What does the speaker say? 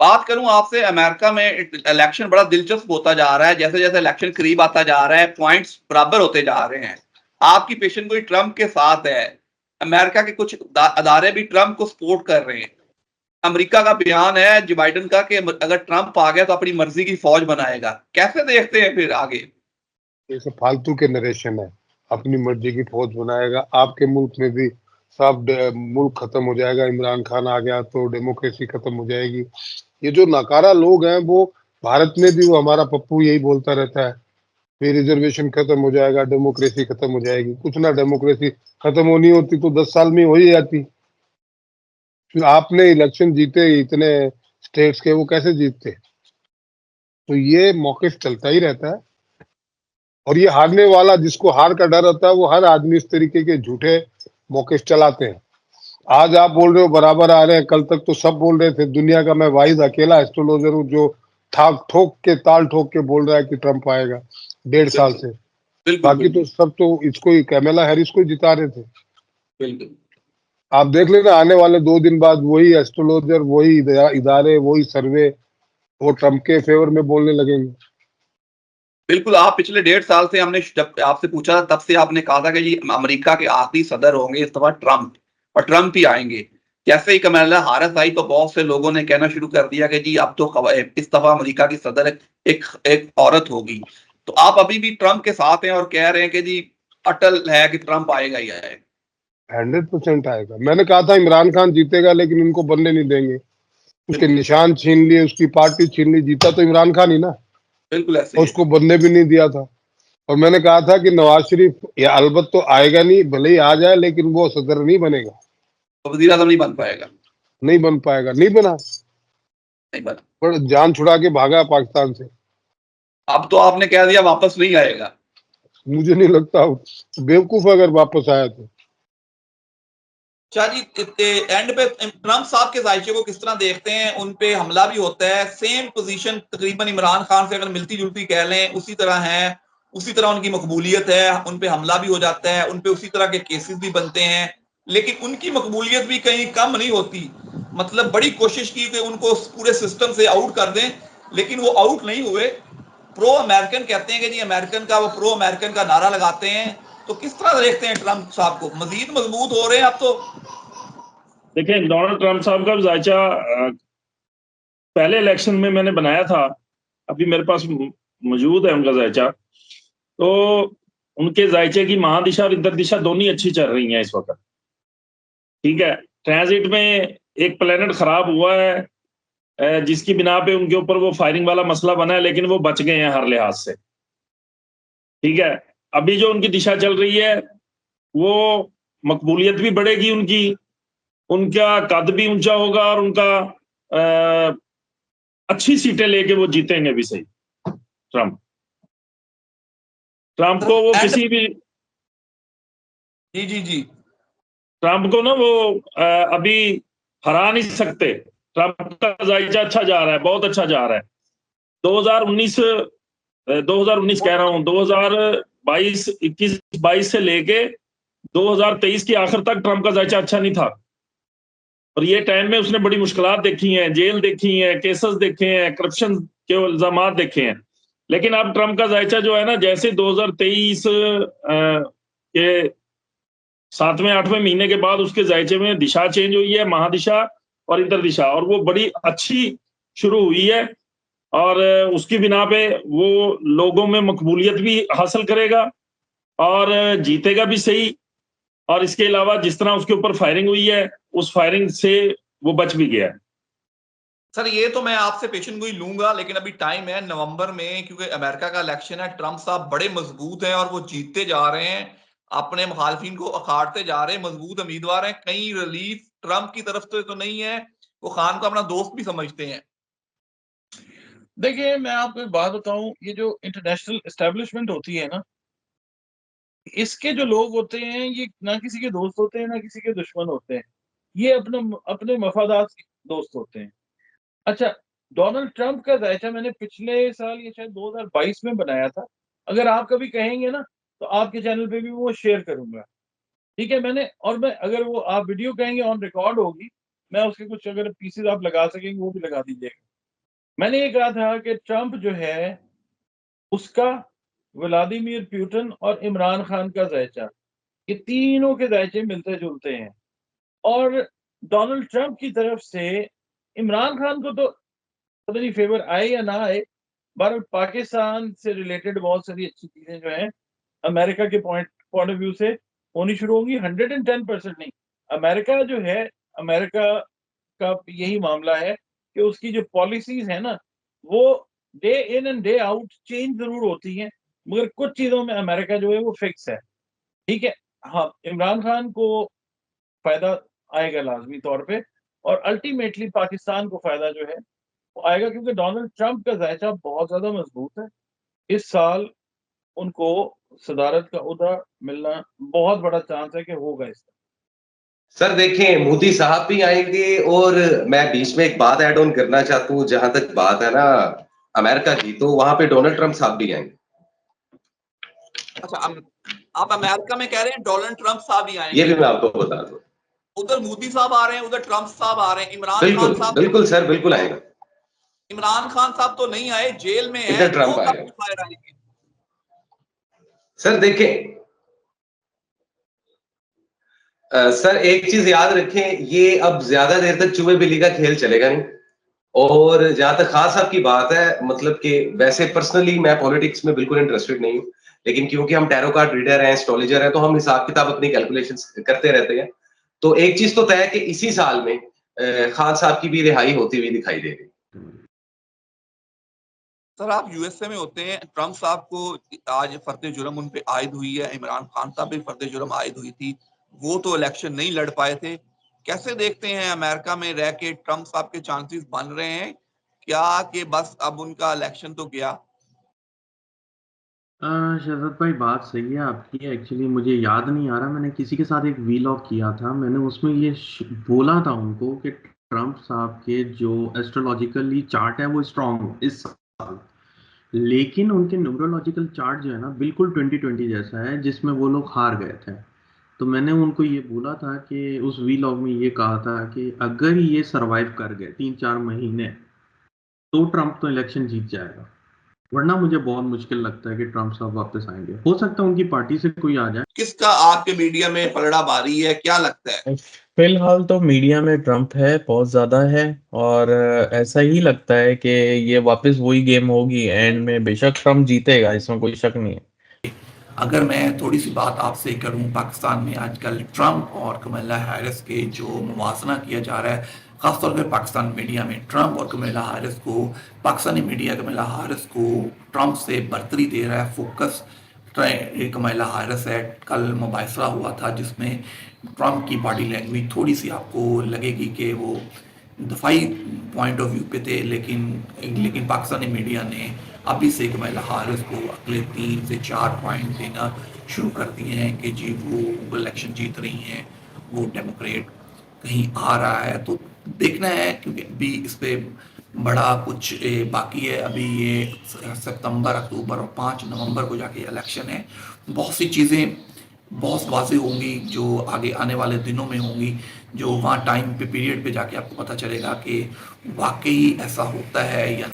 बात करूं आपसे, अमेरिका में इलेक्शन बड़ा दिलचस्प होता जा रहा है। जैसे जैसे इलेक्शन करीब आता जा रहा है, पॉइंट्स बराबर होते जा रहे हैं। आपकी पेशेंगोई ट्रंप के साथ है। अमेरिका के कुछ अदारे भी ट्रंप को सपोर्ट कर रहे हैं। अमेरिका का बयान है जो बाइडेन का कि अगर ट्रंप आ गया तो अपनी मर्जी की फौज बनाएगा। कैसे देखते हैं फिर आगे? ये सब फालतू के नरेशन है। अपनी मर्जी की फौज बनाएगा। आपके मुल्क में भी सब मुल्क खत्म हो जाएगा। इमरान खान आ गया तो डेमोक्रेसी खत्म हो जाएगी। ये जो नकारा लोग हैं वो भारत में भी, वो हमारा पप्पू यही बोलता रहता है, फिर रिजर्वेशन खत्म हो जाएगा, डेमोक्रेसी खत्म हो जाएगी। कुछ ना, डेमोक्रेसी खत्म होनी होती तो 10 साल में हो ही जाती। फिर आपने इलेक्शन जीते इतने स्टेट्स के, वो कैसे जीतते? तो ये मौकिफ चलता ही रहता है। और ये हारने वाला, जिसको हार का डर होता है, वो हर आदमी इस तरीके के झूठे मौकिफ चलाते हैं। आज आप बोल रहे हो बराबर आ रहे हैं, कल तक तो सब बोल रहे थे दुनिया का मैं वाहिद अकेला एस्ट्रोलॉजर हूँ जो ताल ठोक के बोल रहा है कि ट्रंप आएगा 1.5 साल बिल्कुल से। बिल्कुल बाकी तो बिल्कुल सब तो इसको ही, कैमेला हैरिस को ही जिता रहे थे। बिल्कुल आप देख लेना, आने वाले 2 दिन बाद वही एस्ट्रोलॉजर, वही इदारे, वही सर्वे, वो ट्रंप के फेवर में बोलने लगेंगे। बिल्कुल। आप पिछले 1.5 साल से, हमने जब आपसे पूछा तब से आपने कहा था कि जी अमेरिका के आखिरी सदर होंगे इस दफा ट्रंप, और ट्रंप ही आएंगे। जैसे ही कमला हारिस आई तो बहुत से लोगों ने कहना शुरू कर दिया कि जी अब तो इस दफा अमेरिका की सदर एक एक औरत होगी। तो आप अभी भी ट्रंप के साथ हैं और कह रहे हैं कि जी अटल है कि ट्रंप आएगा ही आएगा। 100% आएगा। मैंने कहा था इमरान खान जीतेगा लेकिन इनको बनने नहीं देंगे। उसके बिल्कुल निशान छीन लिए, उसकी पार्टी छीन ली। जीता तो इमरान खान ही ना, बिल्कुल ऐसे और ही है। उसको बनने भी नहीं दिया था। और मैंने कहा था कि नवाज शरीफ या अलबत तो आएगा नहीं, भले ही आ जाए लेकिन वो सदर नहीं बनेगा, तो वजीर आजम नहीं बन पाएगा। नहीं बन पाएगा, नहीं बना। नहीं बना। पर जान छुड़ा के भागा पाकिस्तान से। अब तो आपने कह दिया वापस नहीं आएगा। मुझे नहीं लगता बेवकूफ अगर वापस आया तो। शाह जी, एंड पे ट्रंप साहब के जायचे को किस तरह देखते हैं? उन पे हमला भी होता है, सेम पोजीशन तकरीबन इमरान खान से अगर मिलती जुलती कह लें उसी तरह है, उसी तरह उनकी मकबूलियत है, उन पे हमला भी हो जाता है, उन पे उसी तरह के केसेस भी बनते हैं, लेकिन उनकी मकबूलियत भी कहीं कम नहीं होती। मतलब बड़ी कोशिश की कि उनको पूरे सिस्टम से आउट कर दें, लेकिन वो आउट नहीं हुए। प्रो अमेरिकन कहते हैं कि जी अमेरिकन का, वो प्रो अमेरिकन का नारा लगाते हैं। तो किस तरह देखते हैं ट्रंप साहब को? मजीद मजबूत हो रहे हैं अब तो? देखें, डोनाल्ड ट्रंप साहब का जायचा पहले इलेक्शन में मैंने बनाया था, अभी मेरे पास मौजूद है उनका जायचा। तो उनके जायचे की महादिशा और इंतरदिशा दोनों ही अच्छी चल रही हैं इस वक्त। ठीक है, ट्रांजिट में एक प्लेनेट खराब हुआ है जिसकी बिना पे उनके ऊपर वो फायरिंग वाला मसला बना है, लेकिन वो बच गए हैं हर लिहाज से। ठीक है, अभी जो उनकी दिशा चल रही है वो मकबूलियत भी बढ़ेगी उनकी, उनका कद भी ऊंचा होगा और उनका अच्छी सीटें लेके वो जीतेंगे भी सही। ट्रंप ट्रंप को वो किसी भी जी जी जी ट्रंप को ना वो अभी हरा नहीं सकते। ट्रंप का जायजा अच्छा जा रहा है, बहुत अच्छा जा रहा है। 2019 2019 कह रहा हूं, 2022 21 22 से लेके 2023 की आखिर तक ट्रंप का जायजा अच्छा नहीं था। और ये टाइम में उसने बड़ी मुश्किलात देखी हैं, जेल देखी हैं, केसेस देखे हैं, करप्शन के इल्जामात देखे हैं। लेकिन अब ट्रंप का जायचा जो है ना, जैसे 2023 के 7वें 8वें महीने के बाद उसके जायचे में दिशा चेंज हुई है, महादिशा और इंतरदिशा, और वो बड़ी अच्छी शुरू हुई है। और उसकी बिना पे वो लोगों में मकबूलियत भी हासिल करेगा और जीतेगा भी सही। और इसके अलावा जिस तरह उसके ऊपर फायरिंग हुई है, उस फायरिंग से वो बच भी गया है। सर, ये तो मैं आपसे पेशेंट गोई लूंगा, लेकिन अभी टाइम है नवंबर में, क्योंकि अमेरिका का इलेक्शन है। ट्रंप साहब बड़े मजबूत हैं और वो जीतते जा रहे हैं, अपने मुखालफिन को अखाड़ते जा रहे हैं, मजबूत उम्मीदवार हैं। कहीं रिलीफ ट्रंप की तरफ से तो नहीं है, वो खान को अपना दोस्त भी समझते हैं। देखिए, मैं आपको एक बात बताऊं, ये जो इंटरनेशनल एस्टेब्लिशमेंट होती है ना, इसके जो लोग होते हैं ये ना किसी के दोस्त होते हैं ना किसी के दुश्मन होते हैं। ये अपने अपने मफादात के दोस्त होते हैं। अच्छा, डोनाल्ड ट्रंप का जायजा मैंने पिछले साल या शायद 2022 में बनाया था। अगर आप कभी कहेंगे ना तो आपके चैनल पे भी वो शेयर करूंगा। ठीक है, मैं अगर वो आप वीडियो कहेंगे ऑन रिकॉर्ड होगी, मैं उसके कुछ अगर पीसेस आप लगा सकेंगे वो भी लगा दीजिएगा। मैंने ये कहा था कि ट्रंप जो है उसका व्लादिमीर पुतिन और इमरान खान का जायचा, ये तीनों के जायचे मिलते जुलते हैं। और डोनाल्ड ट्रंप की तरफ से इमरान खान को तो पता नहीं फेवर आए या ना आए, बहरहाल पाकिस्तान से रिलेटेड बहुत सारी अच्छी चीजें जो हैं अमेरिका के पॉइंट ऑफ व्यू से होनी शुरू होंगी। 110% नहीं, अमेरिका जो है, अमेरिका का यही मामला है कि उसकी जो पॉलिसीज है ना, वो day in and day out change जरूर होती हैं, मगर कुछ चीजों में अमेरिका जो है वो फिक्स है। ठीक है, हाँ, इमरान खान को फायदा आएगा लाजमी तौर पे, और अल्टीमेटली पाकिस्तान को फायदा जो है वो आएगा, क्योंकि डोनाल्ड ट्रंप का जायचा बहुत ज्यादा मजबूत है। इस साल उनको सदारत का ओहदा मिलना बहुत बड़ा चांस है कि होगा इसका। सर देखें, मोदी साहब भी आएंगे, और मैं बीच में एक बात ऐड ऑन करना चाहता हूँ, जहां तक बात है ना अमेरिका की, तो वहां पे डोनाल्ड ट्रंप साहब भी आएंगे। अच्छा, आप अमेरिका में कह रहे हैं डोनाल्ड ट्रंप साहब ही आएंगे? ये भी मैं आपको बता दूं, उधर मोदी साहब आ रहे हैं, उधर ट्रंप साहब आ रहे हैं। इमरान बिल्कुल खान साहब, बिल्कुल सर, बिल्कुल आएगा। इमरान खान साहब तो नहीं आए, जेल में है, इधर ट्रंप वो आएगा। कब बाहर आएंगे? सर देखें, सर एक चीज याद रखें, ये अब ज्यादा देर तक चूहे बिल्ली का खेल चलेगा नहीं। और जहां तक खान साहब की बात है, मतलब कि वैसे पर्सनली मैं पॉलिटिक्स में बिल्कुल इंटरेस्टेड नहीं हूँ, लेकिन क्योंकि हम टैरो कार्ड रीडर हैं, एस्ट्रोलॉजर हैं, तो हम हिसाब किताब अपनी कैलकुलेशंस करते रहते हैं। तो एक चीज तो तय है कि इसी साल में खान साहब की भी रिहाई होती हुई दिखाई दे रही। सर, आप यूएसए में होते हैं, ट्रंप साहब को आज फर्द जुर्म उन पे आयद हुई है, इमरान खान साहब भी फर्द जुर्म आयद हुई थी, वो तो इलेक्शन नहीं लड़ पाए थे। कैसे देखते हैं अमेरिका में रह के ट्रंप साहब के चांसेस बन रहे हैं क्या कि बस अब उनका इलेक्शन तो गया? शहजाद भाई, बात सही है आपकी। एक्चुअली मुझे याद नहीं आ रहा, मैंने किसी के साथ एक वीलॉग किया था, मैंने उसमें ये बोला था उनको कि ट्रंप साहब के जो एस्ट्रोलॉजिकली चार्ट है वो स्ट्रांग इस साल, लेकिन उनके न्यूमरोलॉजिकल चार्ट जो है ना बिल्कुल 2020 जैसा है, जिसमें वो लोग हार गए थे। तो मैंने उनको ये बोला था कि उस वीलॉग में ये कहा था कि अगर ये सरवाइव कर गए 3-4 महीने तो ट्रंप तो इलेक्शन जीत जाएगा, वरना मुझे बहुत मुश्किल लगता है कि ट्रंप साहब वापस आएंगे। हो सकता है उनकी पार्टी से कोई आ जाए। किसका आपके मीडिया में पलड़ा भारी है, क्या लगता है? फिलहाल तो मीडिया में ट्रंप है, बहुत ज्यादा है, और ऐसा ही लगता है कि ये वापस वही गेम होगी एंड में, बेशक ट्रंप जीतेगा, इसमें कोई शक नहीं है। अगर मैं थोड़ी सी बात आपसे करूं, पाकिस्तान में आजकल ट्रंप और कमला हैरिस के जो मुवाजना किया जा रहा है, खासतौर पर पाकिस्तान मीडिया में ट्रंप और कमला हैरिस को, पाकिस्तानी मीडिया कमला हैरिस को ट्रंप से बरतरी दे रहा है। फोकस कमला हैरिस है, कल मुबासरा हुआ था जिसमें ट्रंप की बॉडी लैंग्वेज थोड़ी सी आपको लगेगी कि वो दफाई पॉइंट ऑफ व्यू पे थे, लेकिन पाकिस्तानी मीडिया ने अभी से कमला हैरिस को अगले 3 से 4 पॉइंट देना शुरू कर दिए हैं कि जी वो इलेक्शन जीत रही हैं, वो डेमोक्रेट कहीं आ रहा है। तो देखना है, क्योंकि अभी इस पे बड़ा कुछ बाकी है। अभी ये सितंबर, अक्टूबर और 5 नवंबर को जाके इलेक्शन है। बहुत सी चीज़ें बहुत वाज़ेह होंगी जो आगे आने वाले दिनों में होंगी, जो वहाँ टाइम पे पीरियड पे जाके आपको पता चलेगा कि वाकई ऐसा होता है या